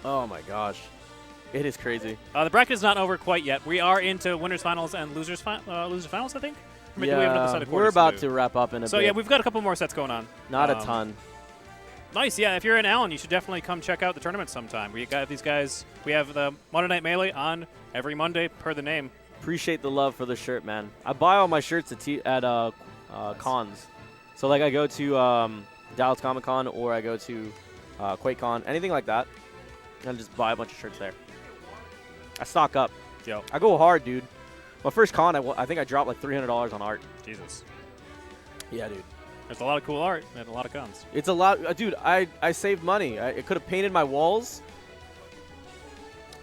Oh my gosh. It is crazy. The bracket is not over quite yet. We are into winners finals and losers finals, I think. Or maybe we have another set of we're quarters about do? to wrap up in a So bit. yeah, we've got a couple more sets going on. Not a ton. Nice, yeah. If you're in Allen, you should definitely come check out the tournament sometime. We got these guys. We have the Monday Night Melee on every Monday per the name. Appreciate the love for the shirt, man. I buy all my shirts at cons. So like I go to Dallas Comic Con or I go to QuakeCon, anything like that, and I just buy a bunch of shirts there. I stock up. Yo. I go hard, dude. My first con, I think I dropped like $300 on art. Jesus. Yeah, dude. There's a lot of cool art and a lot of cons. It's a lot. Dude, I saved money. I could have painted my walls.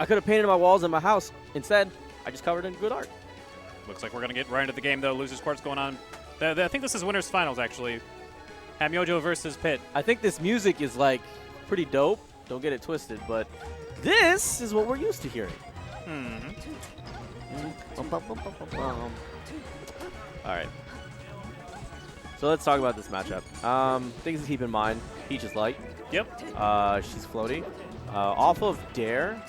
I could have painted my walls in my house. Instead, I just covered in good art. Looks like we're going to get right into the game, though. Losers Quarters going on. I think this is winners finals, actually. Hamyojo versus Pit. I think this music is, like, pretty dope. Don't get it twisted, but this is what we're used to hearing. All right. So let's talk about this matchup. Things to keep in mind. Peach is light. Yep. She's floaty. Off of Dare,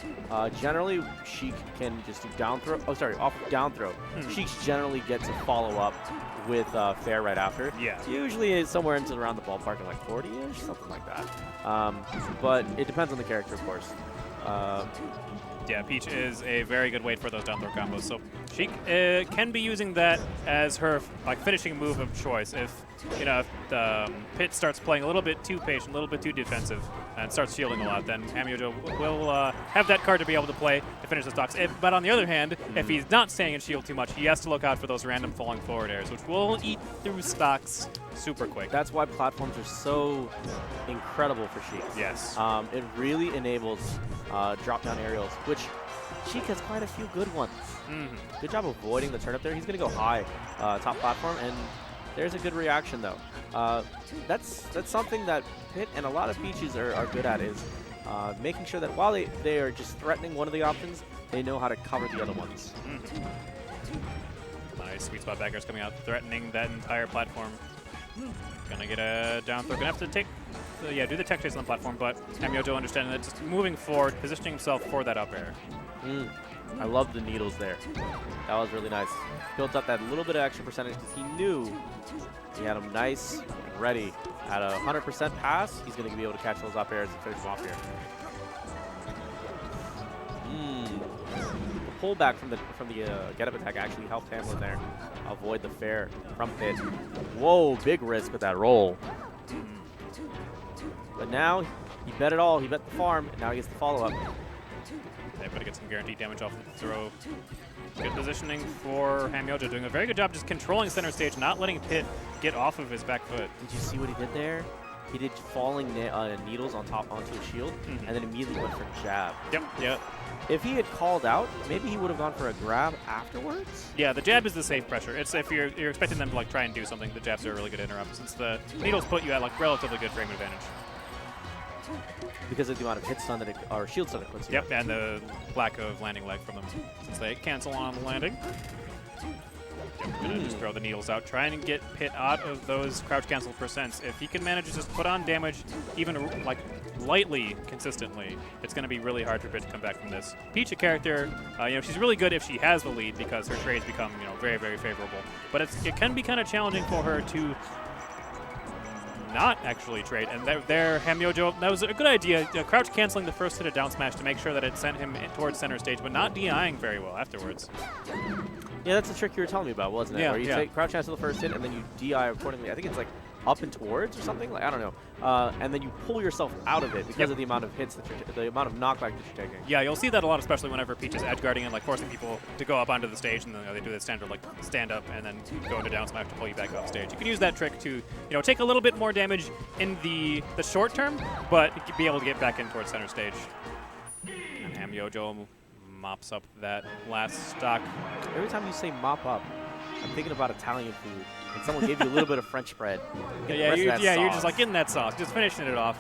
generally Sheik can just do down throw. Oh, sorry, off of down throw. Sheik generally gets to follow up with Fair right after. Yeah. Usually it's somewhere into around the ballpark of like 40-ish, something like that. But it depends on the character, of course. Yeah, Peach is a very good weight for those down throw combos. So Sheik can be using that as her finishing move of choice. If Pit starts playing a little bit too patient, a little bit too defensive, and starts shielding a lot, then Hamyojo will have that card to be able to play to finish the stocks. But on the other hand, if he's not staying in shield too much, he has to look out for those random falling forward airs, which will eat through stocks super quick. That's why platforms are so incredible for Sheik. Yes. It really enables drop-down aerials, which Sheik has quite a few good ones. Good job avoiding the turn up there. He's going to go high top platform, and there's a good reaction, though. That's something that Pit and a lot of Peaches are good at, is making sure that while they are just threatening one of the options, they know how to cover the other ones. Nice sweet spot backers coming out, threatening that entire platform. Gonna get a down throw. Gonna have to do the tech chase on the platform, but Hamyojo understanding that just moving forward, positioning himself for that up air. I love the needles there. That was really nice. Built up that little bit of extra percentage because he knew he had him nice and ready. At a 100% pass, he's going to be able to catch those up airs and finish them off here. The pullback from the get-up attack actually helped Hamlin there avoid the fair from Pit. Whoa, big risk with that roll. But now, he bet it all. He bet the farm, and now he gets the follow-up. They've got to get some guaranteed damage off the throw. Good positioning for Hamyojo, doing a very good job just controlling center stage, not letting Pit get off of his back foot. Did you see what he did there? He did falling needles on top onto a shield, and then immediately went for jab. Yep. If he had called out, maybe he would have gone for a grab afterwards. Yeah, the jab is the safe pressure. It's if you're expecting them to try and do something, the jabs are a really good interrupt, since the needles put you at relatively good frame advantage. Because of the amount of hit stun or shield stun it puts you. Yep, and the lack of landing leg from them, since they cancel on the landing. Yep, gonna just throw the needles out, trying to get Pit out of those crouch cancel percents. If he can manage to just put on damage, even lightly, consistently, it's going to be really hard for Pit to come back from this. Peach, a character, she's really good if she has the lead because her trades become, very, very favorable. But it can be kind of challenging for her to not actually trade, and there Hamyojo, that was a good idea, crouch canceling the first hit of down smash to make sure that it sent him towards center stage, but not DIing very well afterwards. Yeah, that's the trick you were telling me about, wasn't it? Yeah, Where you take crouch cancel the first hit, and then you DI accordingly. I think it's up and towards or something. I don't know. And then you pull yourself out of it because of the amount of hits the amount of knockback that you're taking. Yeah, you'll see that a lot, especially whenever Peach is edge guarding and forcing people to go up onto the stage, and then they do the standard stand up and then go into down smash to pull you back off stage. You can use that trick to take a little bit more damage in the short term, but be able to get back in towards center stage. And Hamyojo mops up that last stock. Every time you say mop up, I'm thinking about Italian food. And someone gave you a little bit of French bread. You're just getting that sauce, just finishing it off.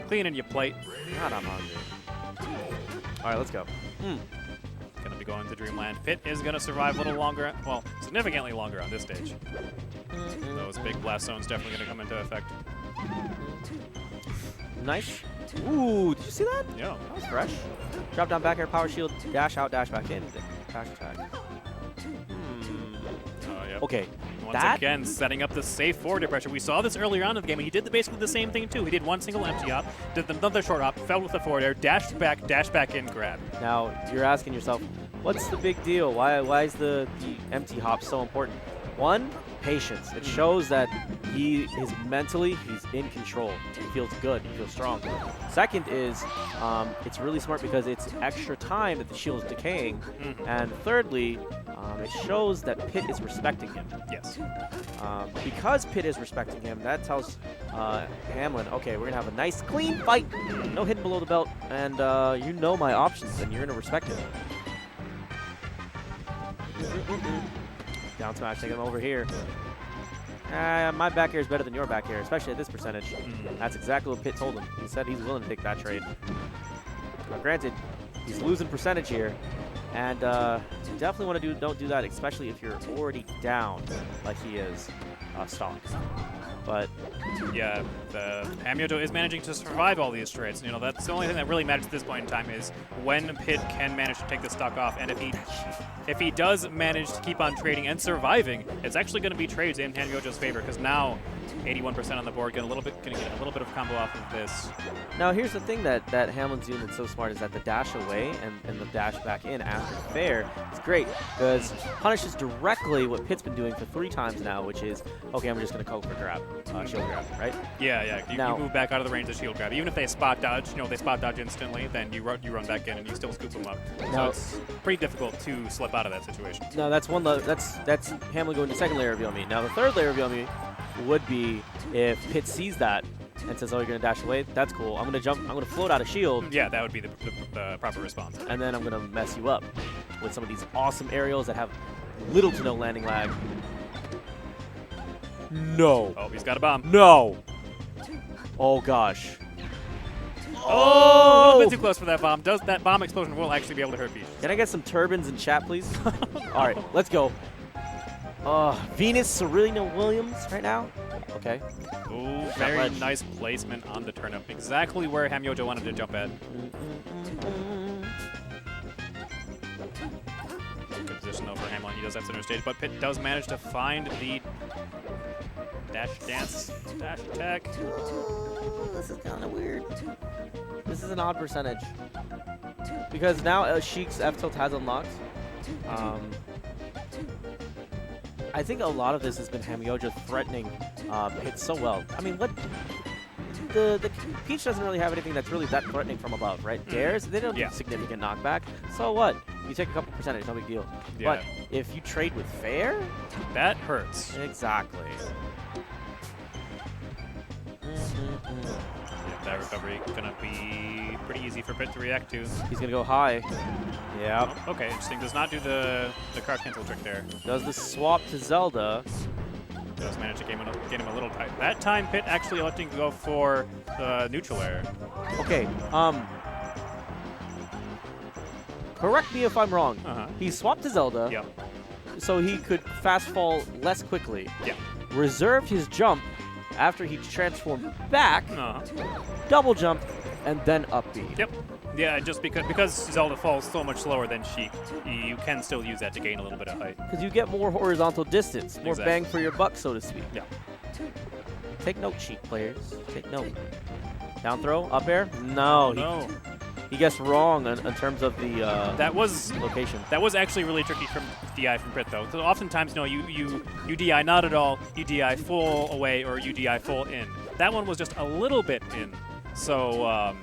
Cleaning your plate. God, I'm hungry. All right, let's go. Gonna be going to Dreamland. Pit is gonna survive a little longer, well, significantly longer on this stage. Those big blast zones definitely gonna come into effect. Nice. Ooh, did you see that? Yeah. That was fresh. Drop down back air, power shield, dash out, dash back in, dash attack. Yep. Okay. Once again, setting up the safe forward pressure. We saw this earlier on in the game, and he did basically the same thing too. He did one single empty hop, did another short hop, fell with the forward air, dashed back in, grab. Now, you're asking yourself, what's the big deal? Why is the empty hop so important? One, patience. It shows that he's in control. He feels good. He feels strong. Second is, it's really smart because it's extra time that the shield is decaying. And thirdly, it shows that Pit is respecting him. Yes. Because Pit is respecting him, that tells Hamlin, okay, we're going to have a nice, clean fight. No hidden below the belt. And you know my options, and you're going to respect him. Down smash, taking him over here. My back air is better than your back air, especially at this percentage. That's exactly what Pitt told him. He said he's willing to take that trade. Now, granted, he's losing percentage here, and definitely want to don't do that, especially if you're already down like he is stocked. But yeah, the hamyojo is managing to survive all these trades. You know, that's the only thing that really matters at this point in time is when Pit can manage to take the stock off, and if he does manage to keep on trading and surviving, it's actually going to be trades in hamyojo's favor because now 81% on the board, going to get a little bit of combo off of this. Now here's the thing that Hamlin's doing that's so smart is that the dash away and the dash back in after fair is great because punishes directly what Pitt's been doing for 3 times now, which is, okay, I'm just going to go for grab, shield grab, right? Yeah. You move back out of the range of shield grab. Even if they spot dodge, they spot dodge instantly, then you run back in and you still scoop them up. So it's pretty difficult to slip out of that situation. No, that's that's Hamlin going to second layer reveal me. Now the third layer reveal me would be if Pitt sees that and says, oh, you're going to dash away. That's cool. I'm going to jump. I'm going to float out of shield. Yeah, that would be the proper response. And then I'm going to mess you up with some of these awesome aerials that have little to no landing lag. No. Oh, he's got a bomb. No. Oh, gosh. Oh, a little bit too close for that bomb. That bomb explosion will actually be able to hurt Peach. Can I get some turbines in chat, please? All right, let's go. Venus Serena Williams right now. Okay. Ooh, very nice placement on the turnip. Exactly where hamyojo wanted to jump at. Good position though for Hamlin. He does have center stage, but Pitt does manage to find the dash dance, dash attack. This is kind of weird. This is an odd percentage. Because now Sheik's F tilt has unlocked. I think a lot of this has been hamyojo threatening Pitt so well. I mean, what the Peach doesn't really have anything that's really that threatening from above, right? Dares, they don't do significant knockback. So what? You take a couple percentage, no big deal. Yeah. But if you trade with fair, that hurts. Exactly. That recovery gonna be pretty easy for Pitt to react to. He's gonna go high. Yeah. Oh, okay, interesting. Does not do the crouch cancel trick there. Does the swap to Zelda. Does manage to get him a little tight. That time, Pitt actually electing to go for the neutral air. Okay. Correct me if I'm wrong. He swapped to Zelda. Yep. So he could fast fall less quickly. Yeah. Reserved his jump after he transformed back. Double jump and then up B. Yep. Yeah, just because Zelda falls so much slower than Sheik, you can still use that to gain a little bit of height. Because you get more horizontal distance, more bang for your buck, so to speak. Yeah. Take note, Sheik players. Take note. Down throw, up air? No. No. He guessed wrong in terms of the location. That was actually really tricky from DI from Pitt, though. Because oftentimes, you DI not at all, you DI full away, or you DI full in. That one was just a little bit in. So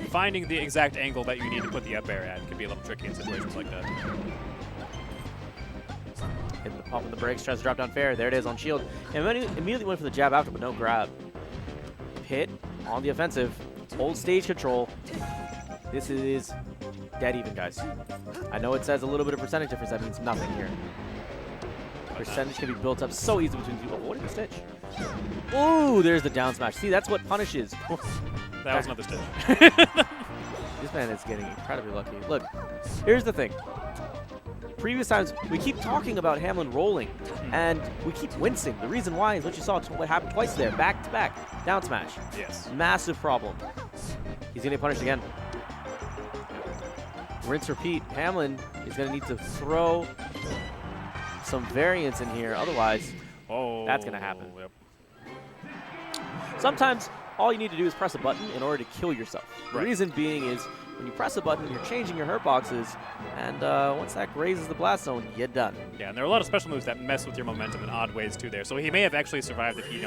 finding the exact angle that you need to put the up air at can be a little tricky in situations like that. Hit the pump with the brakes, tries to drop down fair. There it is on shield. And immediately went for the jab after, but no grab. Pitt on the offensive. Hold stage control. This is dead even, guys. I know it says a little bit of percentage difference. That means nothing here. Percentage can be built up so easy between two. Avoiding the stitch. Ooh, there's the down smash. See, that's what punishes. That was another stitch. This man is getting incredibly lucky. Look, here's the thing. Previous times, we keep talking about Hamlin rolling, and we keep wincing. The reason why is what you saw what happened twice there, back to back, down smash. Yes. Massive problem. He's going to get punished again. Rinse, repeat. Hamlin is going to need to throw some variance in here. Otherwise, that's going to happen. Yep. Sometimes all you need to do is press a button in order to kill yourself. The Right. reason being is when you press a button, you're changing your hurt boxes, and once that grazes the blast zone, you're done. Yeah, and there are a lot of special moves that mess with your momentum in odd ways too there. So he may have actually survived if he,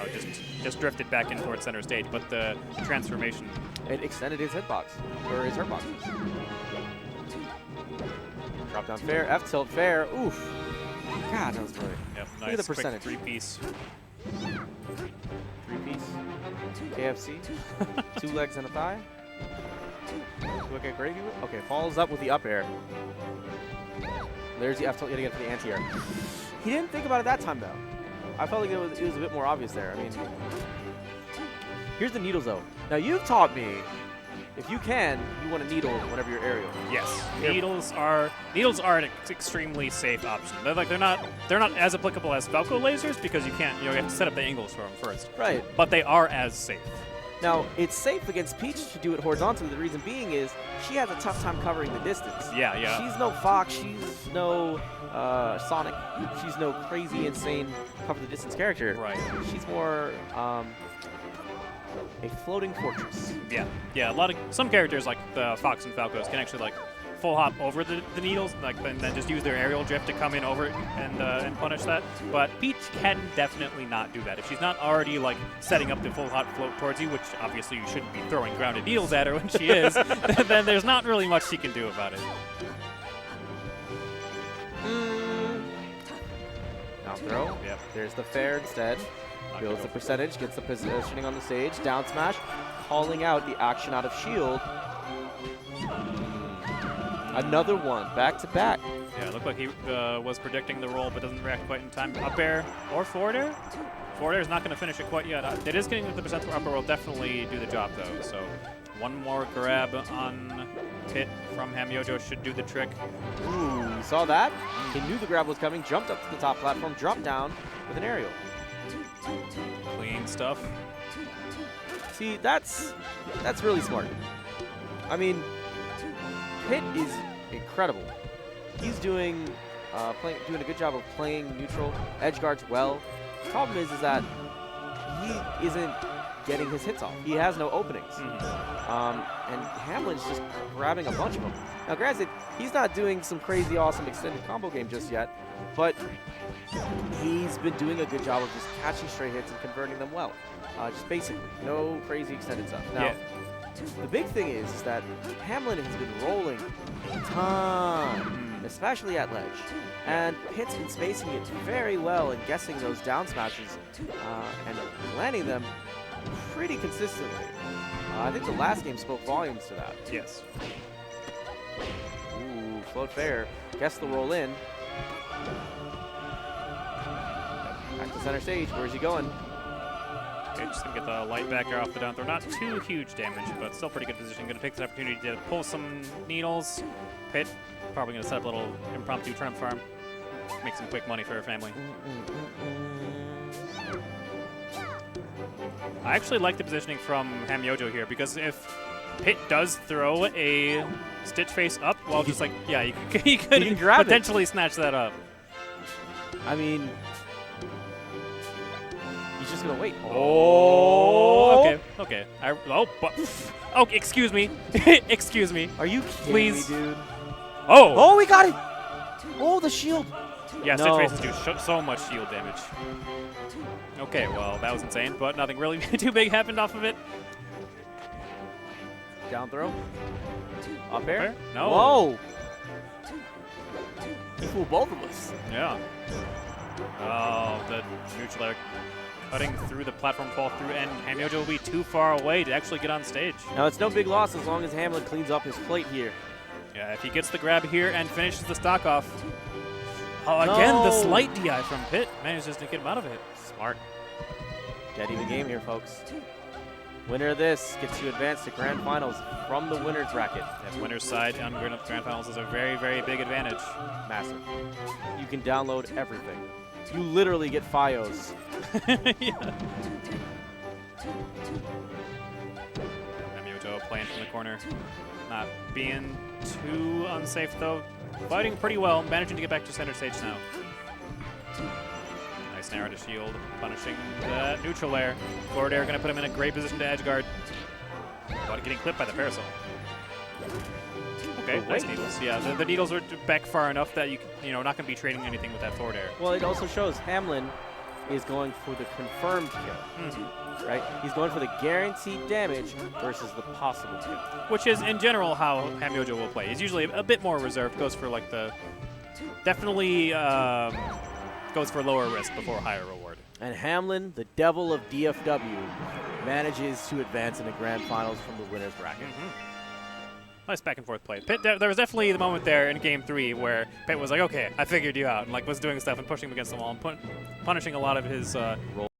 just drifted back in towards center stage, but the transformation. It extended his hitbox, or his hurt boxes. Drop down fair, F tilt fair. Oof. God, that was good. Yep, Look at nice the quick percentage. three-piece. Three-piece. KFC. 2 legs and a thigh. Look at gravy whip. Okay, follows up with the up air. There's the F tilt yet again for the anti-air. He didn't think about it that time, though. I felt like it was a bit more obvious there. I mean, here's the needles, though. Now, you've taught me, if you can, you want to needle whenever you're aerial. Yes, Yeah. needles are an extremely safe option. They're not as applicable as Falco lasers because you can't you have to set up the angles for them first. Right. But they are as safe. Now, it's safe against Peach to do it horizontally. The reason being is she has a tough time covering the distance. Yeah, yeah. She's no Fox. She's no Sonic. She's no crazy, insane cover the distance character. Right. She's more a floating fortress. Yeah. Some characters like the Fox and Falcos can actually like full hop over the needles, and then just use their aerial drift to come in over it and punish that. But Peach can definitely not do that. If she's not already like setting up the full hop float towards you, which obviously you shouldn't be throwing grounded needles at her when she is, then there's not really much she can do about it. Down throw. Yep. There's the fair instead. Builds the percentage, gets the positioning on the stage. Down smash, calling out the action out of shield. Another one, back to back. Yeah, it looked like he was predicting the roll, but doesn't react quite in time. Up air or forward air? Forward air is not going to finish it quite yet. It is getting the percent for up air will definitely do the job, though. So one more grab on Pit from hamyojo should do the trick. Ooh, you saw that? He knew the grab was coming, jumped up to the top platform, dropped down with an aerial. Clean stuff. See, that's really smart. I mean, Pit is incredible. He's doing a good job of playing neutral edge guards well. The problem is that he isn't getting his hits off. He has no openings. And Hamlin's just grabbing a bunch of them. Now, granted, he's not doing some crazy, awesome extended combo game just yet, but he's been doing a good job of just catching straight hits and converting them well. Just basically, no crazy extended stuff. Now, Yeah. the big thing is that Hamlin has been rolling a ton, especially at ledge. And Pit's been spacing it very well and guessing those down smashes and landing them pretty consistently. I think the last game spoke volumes to that. Yes. Ooh, float fair. Guess the roll in. Back to center stage. Where's he going? Okay, just going to get the light back air off the down throw. Not too huge damage, but still pretty good position. Going to take this opportunity to pull some needles. Pit probably going to set up a little impromptu turnip farm. Make some quick money for her family. I actually like the positioning from hamyojo here because if Pit does throw a stitch face up, well, just like, yeah, you could grab potentially snatch that up. I mean, he's just going to wait. Oh, okay. Oh, excuse me. Excuse me. Are you kidding Please. me, dude? Oh, We got it! Oh, the shield. yeah, No. stitch faces do so much shield damage. Okay, well, that was insane, but nothing really too big happened off of it. Down throw. Up air. air? No. Whoa. He fooled both of us. Yeah. Oh, the neutral air cutting through the platform fall through, and hamyojo will be too far away to actually get on stage. Now, it's no big loss as long as Hamlin cleans up his plate here. Yeah, if he gets the grab here and finishes the stock off. Oh, again, the slight DI from Pit manages to get him out of it. Smart. Dead even game here, folks. Winner of this gets you advanced to Grand Finals from the winner's bracket. Yeah, winner's side on Grand Finals is a very, very big advantage. Massive. You can download everything. You literally get FiOS. Yeah. hamyojo playing from the corner. Not being too unsafe, though. Fighting pretty well, managing to get back to center stage now. Nice narrow to shield, punishing the neutral air. Forward air going to put him in a great position to edge guard. But getting clipped by the parasol. Okay, nice needles. Yeah, the needles are back far enough that you're not going to be trading anything with that forward air. Well, it also shows Hamlin is going for the confirmed kill, right? He's going for the guaranteed damage versus the possible kill. Which is, in general, how hamyojo will play. He's usually a bit more reserved, goes for like the... Definitely goes for lower risk before higher reward. And Hamlin, the devil of DFW, manages to advance in the grand finals from the winner's bracket. Nice back and forth play. Pitt, there was definitely the moment there in Game 3 where Pitt was like, okay, I figured you out, and like was doing stuff and pushing him against the wall and punishing a lot of his roll.